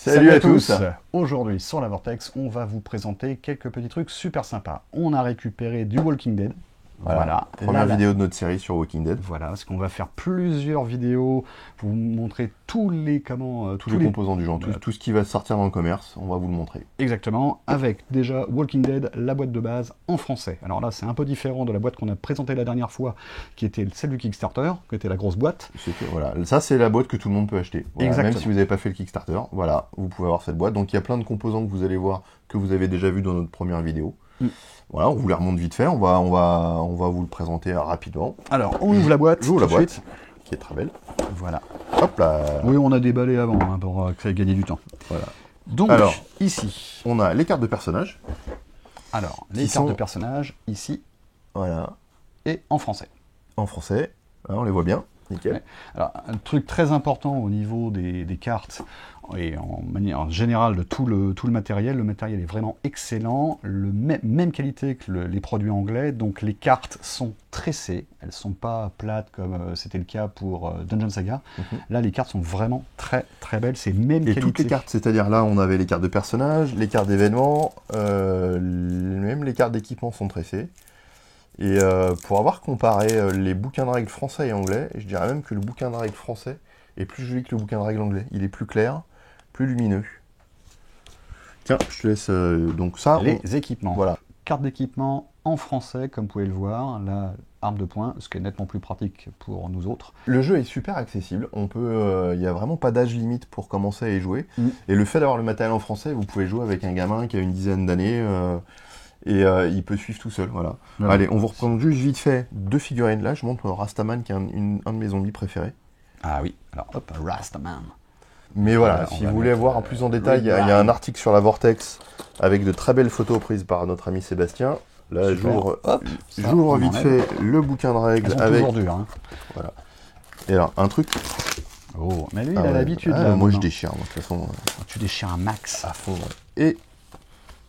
Salut à tous. Aujourd'hui sur la Vortex, on va vous présenter quelques petits trucs super sympas. On a récupéré du Walking Dead. Voilà. Première vidéo de notre série sur Walking Dead. Voilà, parce qu'on va faire plusieurs vidéos, vous montrer tous les composants du genre, tout ce qui va sortir dans le commerce, on va vous le montrer. Exactement, avec déjà Walking Dead, la boîte de base en français. Alors là, c'est un peu différent de la boîte qu'on a présentée la dernière fois, qui était celle du Kickstarter, qui était la grosse boîte. Voilà, ça c'est la boîte que tout le monde peut acheter. Voilà, Exactement. même si vous n'avez pas fait le Kickstarter, voilà, vous pouvez avoir cette boîte. Donc il y a plein de composants que vous allez voir, que vous avez déjà vu dans notre première vidéo. Voilà, on vous les remonte vite fait, on va vous le présenter rapidement. Alors, on ouvre la boîte. J'ouvre la boîte, qui est très belle. Voilà. Hop là. Oui, on a déballé avant, hein, pour que ça ait gagné du temps. Voilà. Donc, alors, ici, on a les cartes de personnages. Alors, les cartes de personnages, ici. Voilà. Et en français. En français, là, on les voit bien. Nickel. Ouais. Alors, un truc très important au niveau des cartes et en manière générale de tout le matériel est vraiment excellent, même qualité que les produits anglais, donc les cartes sont tressées, elles ne sont pas plates comme c'était le cas pour Dungeon Saga. Là, les cartes sont vraiment très très belles, c'est même qualité. Et toutes les cartes, c'est-à-dire là, on avait les cartes de personnages, les cartes d'événements, même les cartes d'équipement sont tressées. Et pour avoir comparé les bouquins de règles français et anglais, je dirais même que le bouquin de règles français est plus joli que le bouquin de règles anglais. Il est plus clair, plus lumineux. Tiens, je te laisse donc ça. Les équipements. Voilà. Carte d'équipement en français, comme vous pouvez le voir. Là, arme de poing, ce qui est nettement plus pratique pour nous autres. Le jeu est super accessible. On peut, il n'y a vraiment pas d'âge limite pour commencer à y jouer. Et le fait d'avoir le matériel en français, vous pouvez jouer avec un gamin qui a une dizaine d'années. Et il peut suivre tout seul, voilà. Ouais. Allez, on vous représente juste vite fait deux figurines. Là, je montre Rastaman, qui est un de mes zombies préférés. Ah oui, alors hop, Rastaman. Mais voilà, si vous voulez voir en plus en détail, il y a un article sur la Vortex avec de très belles photos prises par notre ami Sébastien. Là, j'ouvre vite fait le bouquin de règles avec... Dur, hein. Voilà. Et alors, un truc... Oh, mais lui, il a l'habitude. Moi, je déchire, moi, de toute façon. Tu déchires un max. À fond, ouais. Et...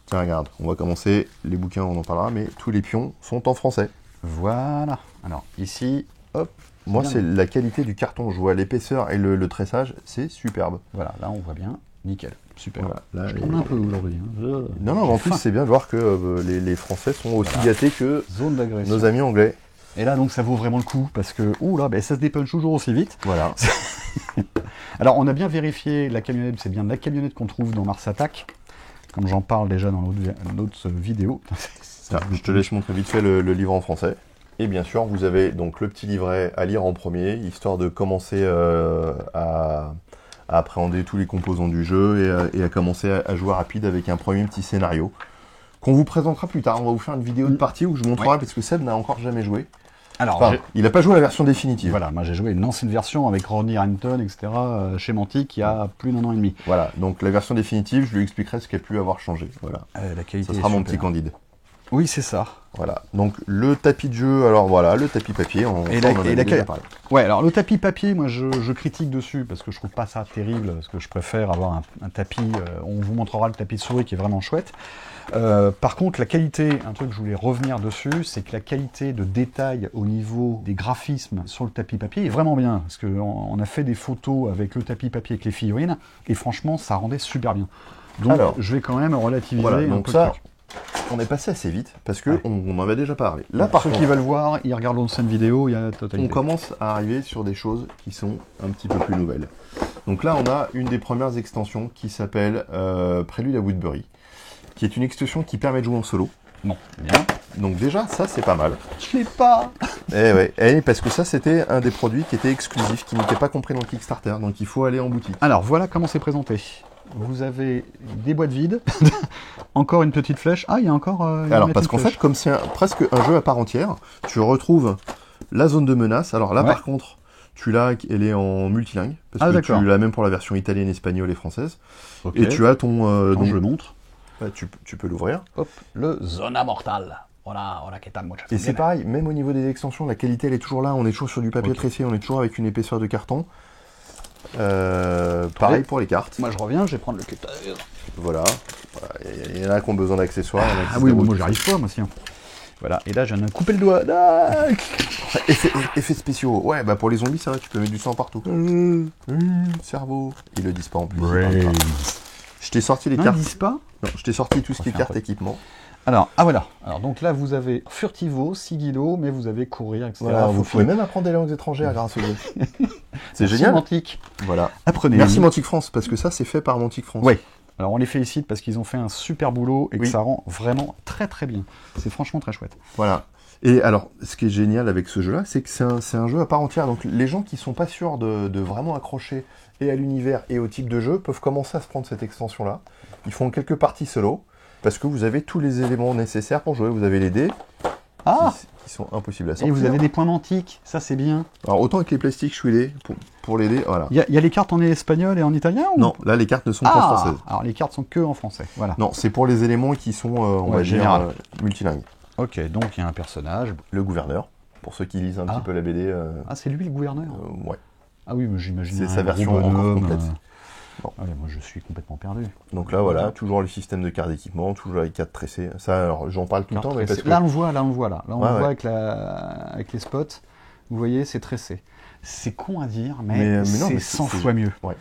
Tiens, regarde, on va commencer, les bouquins, on en parlera, mais tous les pions sont en français. Voilà. Alors, ici, hop. Moi, c'est la qualité du carton. Je vois l'épaisseur et le tressage, c'est superbe. Voilà, là, on voit bien. Nickel. Super. Voilà, là, je tremble un peu aujourd'hui. Hein. Non, en plus, c'est bien de voir que les Français sont aussi gâtés que nos amis anglais. Et là, donc, ça vaut vraiment le coup, parce que, ça se dépunche toujours aussi vite. Voilà. Alors, on a bien vérifié, la camionnette, c'est bien la camionnette qu'on trouve dans Mars Attack. Comme j'en parle déjà dans l'autre vidéo. Je te laisse montrer vite fait le livre en français. Et bien sûr, vous avez donc le petit livret à lire en premier, histoire de commencer à appréhender tous les composants du jeu et à commencer à jouer rapide avec un premier petit scénario qu'on vous présentera plus tard. On va vous faire une vidéo de partie où je vous montrerai, parce que Seb n'a encore jamais joué. Alors, il n'a pas joué à la version définitive. Voilà, moi j'ai joué une ancienne version avec Rodney Harrington, etc., chez Mantic, il y a plus d'1 an et demi. Voilà, donc la version définitive, je lui expliquerai ce qui a pu avoir changé. Voilà. La qualité ça sera mon petit candide. Oui, c'est ça. Voilà, donc le tapis de jeu, alors voilà, le tapis papier, Ouais, alors le tapis papier, moi je critique dessus, parce que je trouve pas ça terrible, parce que je préfère avoir un tapis, on vous montrera le tapis de souris qui est vraiment chouette. Par contre, la qualité, un truc que je voulais revenir dessus, c'est que la qualité de détail au niveau des graphismes sur le tapis papier est vraiment bien. Parce qu'on a fait des photos avec le tapis papier avec les figurines, et franchement, ça rendait super bien. Donc, alors, je vais quand même relativiser un peu ça. On est passé assez vite, parce que on en avait déjà parlé. Là, par ceux qui veulent voir, ils regardent l'ancienne vidéo, il y a la totalité. On commence à arriver sur des choses qui sont un petit peu plus nouvelles. Donc là, on a une des premières extensions qui s'appelle Prélude à Woodbury, qui est une extension qui permet de jouer en solo. Bon, bien. Donc déjà, ça, c'est pas mal. Je l'ai pas. Parce que ça, c'était un des produits qui était exclusif, qui n'était pas compris dans le Kickstarter, donc il faut aller en boutique. Alors, voilà comment c'est présenté. Vous avez des boîtes vides, encore une petite flèche. Ah, il y a encore alors, parce qu'en fait, comme c'est presque un jeu à part entière, tu retrouves la zone de menace. Alors là, par contre, tu l'as, elle est en multilingue, parce que tu l'as même pour la version italienne, espagnole et française. Et tu as ton... donc, je le montre. Tu peux l'ouvrir. Hop, le Zona Mortal. Voilà, et c'est pareil, même au niveau des extensions, la qualité, elle est toujours là. On est toujours sur du papier tressé, on est toujours avec une épaisseur de carton. Pareil pour les cartes. Moi je reviens, je vais prendre le cutter. Voilà. Il y en a qui ont besoin d'accessoires. Ah oui, moi j'arrive pas, moi sinon. Voilà, et là je viens de couper le doigt. Effets spéciaux. Ouais, bah pour les zombies, ça va, tu peux mettre du sang partout. Cerveau. Ils le disent pas en plus. Je t'ai sorti les Non, cartes. ils disent pas. Non, je t'ai sorti tout ce qui est faire un cartes truc. équipement. Alors, ah voilà. Alors, donc là, vous avez Furtivo, Sigilo, mais vous avez Courir, etc. Voilà, vous Faut pouvez même apprendre des langues étrangères grâce au jeu. C'est Merci, génial. Mantic. Voilà. Apprenez. Merci Mantic France, parce que ça, c'est fait par Mantic France. Oui. Alors, on les félicite parce qu'ils ont fait un super boulot et que Oui. ça rend vraiment très très bien. C'est franchement très chouette. Voilà. Et alors, ce qui est génial avec ce jeu-là, c'est que c'est un jeu à part entière. Donc, les gens qui sont pas sûrs de vraiment accrocher et à l'univers et au type de jeu peuvent commencer à se prendre cette extension-là. Ils font quelques parties solo, parce que vous avez tous les éléments nécessaires pour jouer. Vous avez les dés, Ah, qui sont impossibles à et sortir. vous avez des points mantiques, ça c'est bien. Alors, autant avec les plastiques, je suis aidé pour les dés, voilà. Il y a les cartes en espagnol et en italien ou... Non, là, les cartes ne sont pas françaises. Alors les cartes sont que en français, voilà. Non, c'est pour les éléments qui sont, on Ouais, va général. dire, multilingues. Ok, donc il y a un personnage. Le gouverneur, pour ceux qui lisent un Ah. petit peu la BD, Ah, c'est lui le gouverneur. ouais. Ah oui, mais j'imagine. C'est un sa gros version encore bonhomme, complète. Bon. Allez, moi je suis complètement perdu. Donc là, voilà, toujours le système de cartes d'équipement, toujours les cartes tressées. Ça, alors, j'en parle tout le temps, mais parce que... Là on le voit, là on le voit là. Là on Ouais, le ouais. voit avec les spots. Vous voyez, c'est tressé. C'est con à dire, mais, Mais non, c'est mais 100 c'est- fois mieux. Ouais.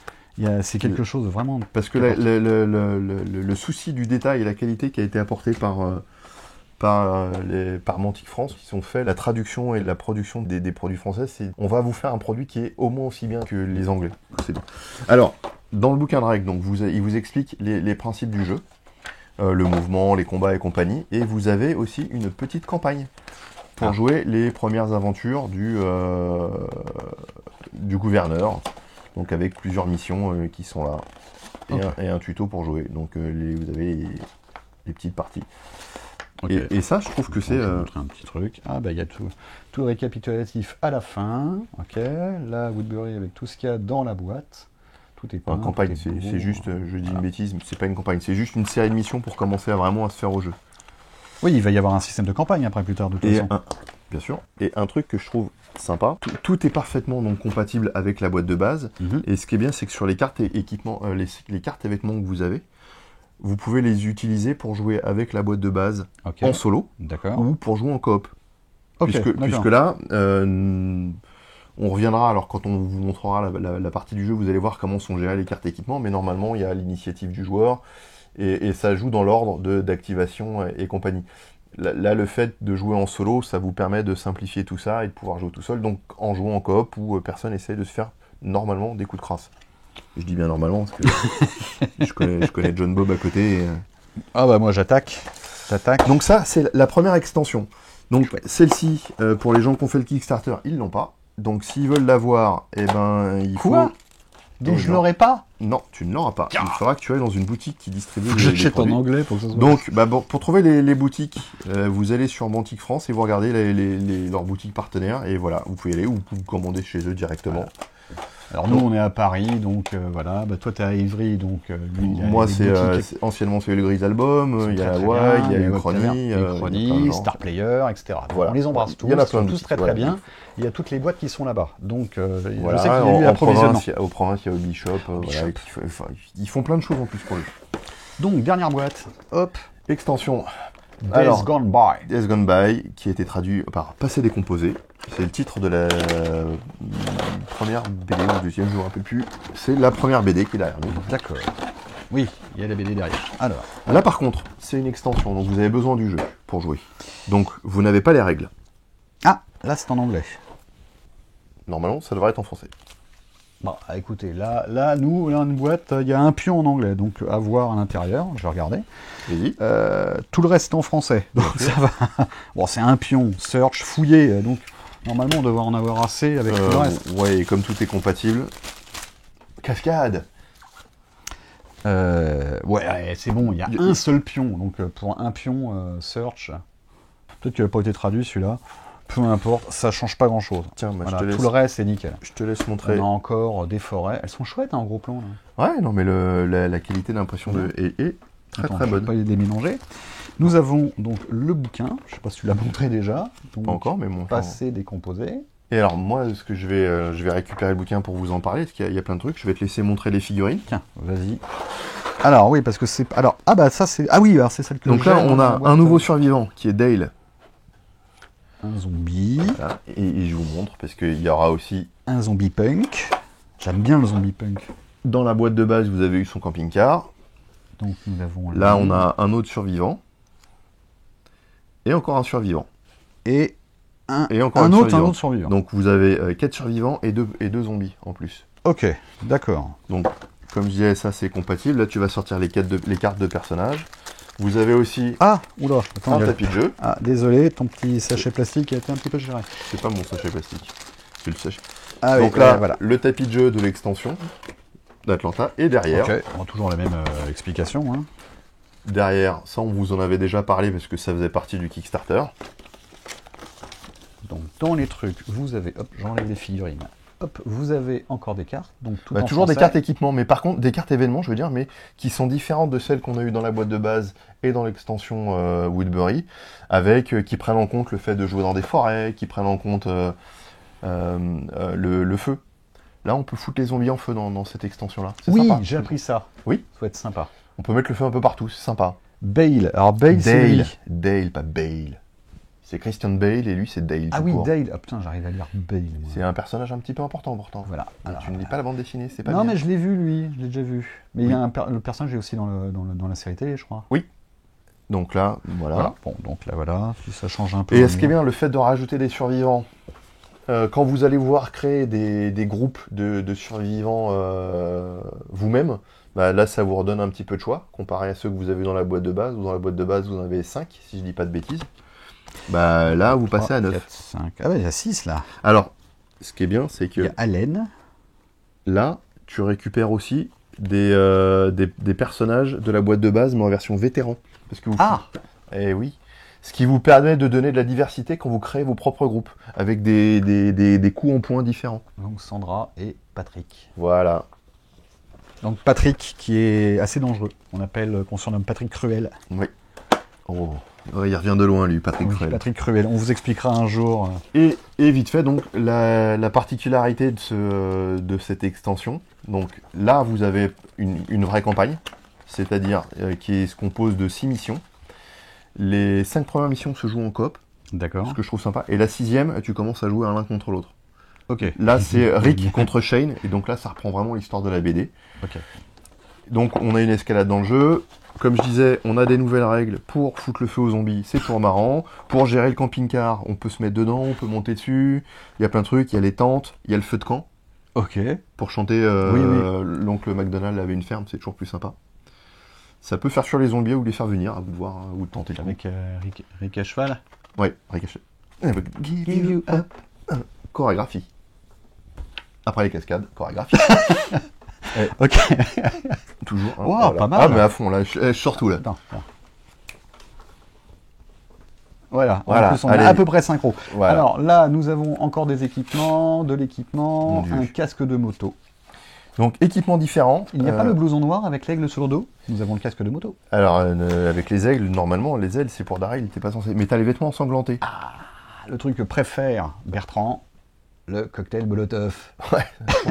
C'est quelque chose de vraiment. Parce que le souci du détail et la qualité qui a été apportée par Mantic France, qui sont faits, la traduction et la production des produits français, c'est on va vous faire un produit qui est au moins aussi bien que les Anglais. C'est bon. Alors, dans le bouquin de règles, donc, il vous explique les principes du jeu, le mouvement, les combats et compagnie, et vous avez aussi une petite campagne pour jouer les premières aventures du gouverneur, donc avec plusieurs missions qui sont là, et un tuto pour jouer. Donc vous avez les petites parties. Ok. Et ça, je trouve que Je c'est... vais vous montrer un petit truc. Ah bah il y a tout le récapitulatif à la fin. Ok. Là, Woodbury avec tout ce qu'il y a dans la boîte. Tout est En peint, campagne, tout est beau. c'est juste, je dis Voilà. une bêtise, mais c'est pas une campagne, c'est juste une série de missions pour commencer à se faire au jeu. Oui, il va y avoir un système de campagne après plus tard de toute façon. Bien sûr. Et un truc que je trouve sympa, tout est parfaitement donc compatible avec la boîte de base. Mhm. Et ce qui est bien, c'est que sur les cartes et équipements, les cartes et vêtements que vous avez, vous pouvez les utiliser pour jouer avec la boîte de base Ok. en solo D'accord. ou pour jouer en coop. Ok, puisque d'accord. là, on reviendra, alors quand on vous montrera la partie du jeu, vous allez voir comment sont gérées les cartes équipements, mais normalement, il y a l'initiative du joueur, et ça joue dans l'ordre d'activation et compagnie. Là, le fait de jouer en solo, ça vous permet de simplifier tout ça et de pouvoir jouer tout seul, donc en jouant en coop où personne essaie de se faire normalement des coups de crasse. Je dis bien normalement, parce que je connais John Bob à côté. Ah bah moi j'attaque. Donc ça, c'est la première extension. Donc Chouette. celle-ci, pour les gens qui ont fait le Kickstarter, ils l'ont pas. Donc s'ils veulent l'avoir, eh ben il Quoi faut... Donc Et je non. l'aurai pas. Non, tu ne l'auras pas. Il faudra que tu ailles dans une boutique qui distribue Faut que les j'achète en produits. anglais pour que ça soit. Donc, pour trouver les boutiques, vous allez sur Mantic France et vous regardez leurs boutiques partenaires. Et voilà, vous pouvez y aller ou vous commandez chez eux directement. Alors nous on est à Paris, donc voilà. Bah, toi t'es à Ivry, donc lui, il y a Moi, des c'est boutiques anciennement c'est le Gris Album, qui il y a sont la très, WAI, très il y bien, a les Uchrony, web il y a plein de Uchrony, gens. Star Player, etc. Donc, Voilà. on les embrasse tous, Il y en a ils plein sont de tous boutiques, très très voilà. bien. Il y a toutes les boîtes qui sont là-bas. Donc Voilà, je sais qu'il y a eu en l'approvisionnement. province, il y a Hobby Shop. Voilà, ils font plein de choses en plus pour lui. Donc dernière boîte, hop, Extension. Days Gone By. Days Gone By, qui a été traduit par Passé décomposé. C'est le titre de la première BD, ou deuxième, je ne me rappelle plus. C'est la première BD qui est derrière nous. D'accord. Oui, il y a la BD derrière. Alors, Là, par contre, c'est une extension, donc vous avez besoin du jeu pour jouer. Donc, vous n'avez pas les règles. ah, là c'est en anglais. Normalement, ça devrait être en français. Bon, écoutez, là, nous, là, une boîte, il y a un pion en anglais, donc à voir à l'intérieur, je vais regarder. Vas-y. Tout le reste est en français, donc ça va. Bon, c'est un pion, search, fouillé, donc normalement on devrait en avoir assez avec tout le reste. Ouais, et comme tout est compatible. Cascade. Ouais, c'est bon, il y a un seul pion, donc pour un pion, search, peut-être qu'il n'a pas été traduit celui-là, peu importe, ça change pas grand-chose. Tiens, bah, Voilà, je te laisse, tout le reste c'est nickel. je te laisse On montrer. a encore des forêts, elles sont chouettes hein, en gros plan là. Ouais, non, mais la qualité d'impression est très Attends, très je vais bonne. pas les démélanger. Nous avons donc le bouquin, je sais pas si tu l'as montré déjà, donc Pas encore, mais bon. enfin, passé décomposé. Et alors, moi, ce que je vais récupérer le bouquin pour vous en parler, parce qu'il y a plein de trucs. Je vais te laisser montrer les figurines. Tiens, vas-y. Alors oui, parce que c'est... Alors, ah bah ça c'est... Ah oui, alors c'est celle que Donc j'ai là, dans on la a boîte. un nouveau survivant qui est Dale. Un zombie, Voilà. Et je vous montre, parce qu'il y aura aussi... un zombie punk. J'aime bien le zombie punk. Dans la boîte de base, vous avez eu son camping-car. Donc nous avons Là, on a un autre survivant. Et encore un survivant. et Et encore un autre survivant. survivant. Donc vous avez 4 survivants et deux zombies en plus. Ok, d'accord. Donc, comme je disais, ça c'est compatible. Là, tu vas sortir les cartes de personnages. Vous avez aussi Ah, oula, attends, un il y a- tapis de jeu. Ah, désolé, ton petit sachet plastique a été un petit peu géré. C'est pas mon sachet plastique. C'est le sachet. Ah Donc oui, là, voilà. le tapis de jeu de l'extension d'Atlanta. Et derrière, Ok, on a toujours la même explication. Hein. derrière, ça on vous en avait déjà parlé parce que ça faisait partie du Kickstarter. Donc dans les trucs, vous avez, hop, j'enlève les figurines. Hop, vous avez encore des cartes. Donc tout Bah, en toujours des français. cartes équipement, mais par contre des cartes événements, je veux dire, mais qui sont différentes de celles qu'on a eues dans la boîte de base et dans l'extension Woodbury, avec qui prennent en compte le fait de jouer dans des forêts, qui prennent en compte le feu. Là, on peut foutre les zombies en feu dans cette extension-là. C'est Oui, sympa. j'ai appris ça. Oui. Ça va être sympa. On peut mettre le feu un peu partout, c'est sympa. Bale. Alors Bale, c'est lui. Dale, pas Bale. C'est Christian Bale et lui c'est Dale. Ah tout oui, court. Dale. Ah putain, j'arrive à lire Bale. moi. C'est un personnage un petit peu important pourtant. Voilà. Mais Alors, tu ne lis pas la bande dessinée, c'est pas non, bien. mais je l'ai vu, lui. Je l'ai déjà vu. Mais il y Oui. a le personnage est aussi dans la série télé, je crois. Donc là, voilà. Voilà. Bon, donc là, voilà. Si ça change un peu. Et ce qui est bien, le fait de rajouter des survivants, quand vous allez voir créer des groupes de survivants vous-même, bah là ça vous redonne un petit peu de choix, comparé à ceux que vous avez dans la boîte de base, ou dans la boîte de base vous en avez 5, si je dis pas de bêtises. Bah là vous passez à 9. 4, 5. Ah ouais, il y a 6 là. Alors, ce qui est bien, c'est Il y que a Allen. là, tu récupères aussi des personnages de la boîte de base, mais en version vétéran. Parce que vous Ah. Eh oui. Ce qui vous permet de donner de la diversité quand vous créez vos propres groupes, avec des coups en points différents. Donc Sandra et Patrick. Voilà. Donc Patrick qui est assez dangereux. Qu'on surnomme Patrick Cruel. Oui. Oh, ouais, il revient de loin, lui, Patrick Oui, Cruel. Patrick Cruel. On vous expliquera un jour. Et vite fait, donc, la particularité de cette extension, donc là, vous avez une vraie campagne, c'est-à-dire qui se compose de 6 missions. Les 5 premières missions se jouent en coop, D'accord. ce que je trouve sympa. Et la 6e, tu commences à jouer l'un contre l'autre. Ok. Là, c'est Rick contre Shane, et donc là, ça reprend vraiment l'histoire de la BD. Ok. Donc, on a une escalade dans le jeu. Comme je disais, on a des nouvelles règles pour foutre le feu aux zombies, c'est toujours marrant. Pour gérer le camping-car, on peut se mettre dedans, on peut monter dessus. Il y a plein de trucs, il y a les tentes, il y a le feu de camp. Ok. Pour chanter Oui. l'oncle McDonald avait une ferme, c'est toujours plus sympa. Ça peut faire fuir les zombies ou les faire venir, à vous de voir, ou de tenter. Avec Rick à cheval. Ouais, ricochet. Give you up. Chorégraphie. Après les cascades, chorégraphie. Ok. Toujours. Hein, Wow, pas mal. Ah, mais à fond, là, je sors tout, là. Attends. Voilà. Voilà, En plus, on allez. est à peu près synchro. Voilà. Alors là, nous avons encore des équipements, de l'équipement, Mon Dieu. un casque de moto. Donc, équipements différents. Il n'y a pas le blouson noir avec l'aigle sur le dos. Nous avons le casque de moto. Alors, avec les aigles, normalement, les ailes, c'est pour Daryl, il était pas censé. Mais t'as les vêtements ensanglantés. Le truc que préfère Bertrand, le cocktail Molotov.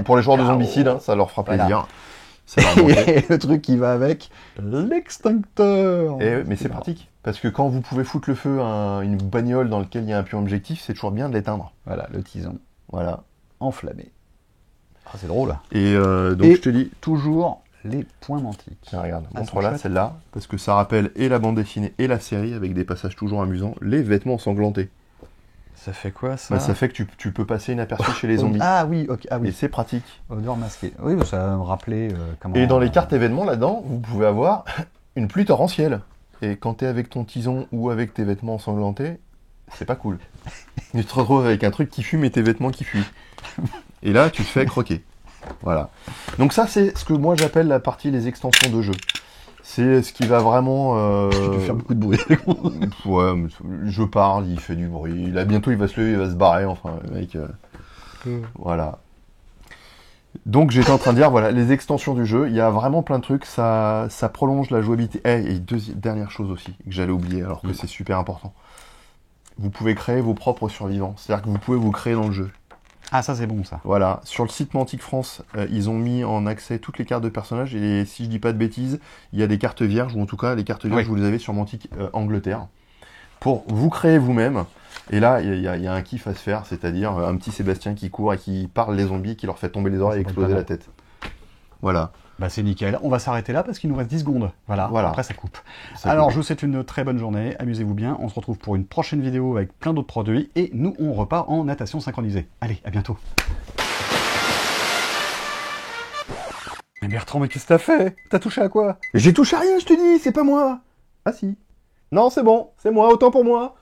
Pour les joueurs de zombicides, hein, ça leur fera Voilà. plaisir. Ça va remonter. Et le truc qui va avec l'extincteur. Et, mais c'est pratique. Parce que quand vous pouvez foutre le feu à une bagnole dans laquelle il y a un puits objectif, c'est toujours bien de l'éteindre. Voilà, le tison Voilà. enflammé. Ah, c'est drôle. Et donc, Et- je te dis, toujours les points mantiques. tiens, regarde, Ah, montre-la, c'est chouette. celle-là, parce que ça rappelle et la bande dessinée et la série, avec des passages toujours amusants, les vêtements ensanglantés. Ça fait quoi ça Bah, ça fait que tu peux passer inaperçu chez les zombies. Ah oui, ok. Ah Et oui. c'est pratique. Odeur masquée. Oui, bah, ça va me rappeler comment. Et dans les cartes événements, là-dedans, vous pouvez avoir une pluie torrentielle. Et quand t'es avec ton tison ou avec tes vêtements ensanglantés, c'est pas cool. Tu te retrouves avec un truc qui fume et tes vêtements qui fuient. Et là, tu te fais croquer. Voilà. Donc ça, c'est ce que moi j'appelle la partie les extensions de jeu. C'est ce qui va vraiment... Tu dois faire beaucoup de bruit. Ouais, mais je parle, il fait du bruit. Là, bientôt, il va se lever, il va se barrer. Enfin, le mec... Voilà. Donc j'étais en train de dire, voilà, les extensions du jeu, il y a vraiment plein de trucs, ça prolonge la jouabilité. Et dernière chose aussi, que j'allais oublier, alors que c'est super important. Vous pouvez créer vos propres survivants, c'est-à-dire que vous pouvez vous créer dans le jeu. Ah, ça c'est bon ça. Voilà, sur le site Mantic France, ils ont mis en accès toutes les cartes de personnages, et si je dis pas de bêtises, il y a des cartes vierges, ou en tout cas, les cartes vierges, Oui. vous les avez sur Mantic Angleterre, pour vous créer vous-même. Et là, il y a un kiff à se faire, c'est-à-dire un petit Sébastien qui court et qui parle les zombies, qui leur fait tomber les oreilles et Ça exploser peut la être tête. Voilà. Bah c'est nickel, on va s'arrêter là parce qu'il nous reste 10 secondes. Voilà. Après ça coupe. Ça Alors coupe. je vous souhaite une très bonne journée, amusez-vous bien, on se retrouve pour une prochaine vidéo avec plein d'autres produits et nous on repart en natation synchronisée. Allez, à bientôt. Mais Bertrand, mais qu'est-ce que t'as fait? T'as touché à quoi? J'ai touché à rien, je te dis, c'est pas moi. Ah si. Non, c'est bon, c'est moi, autant pour moi.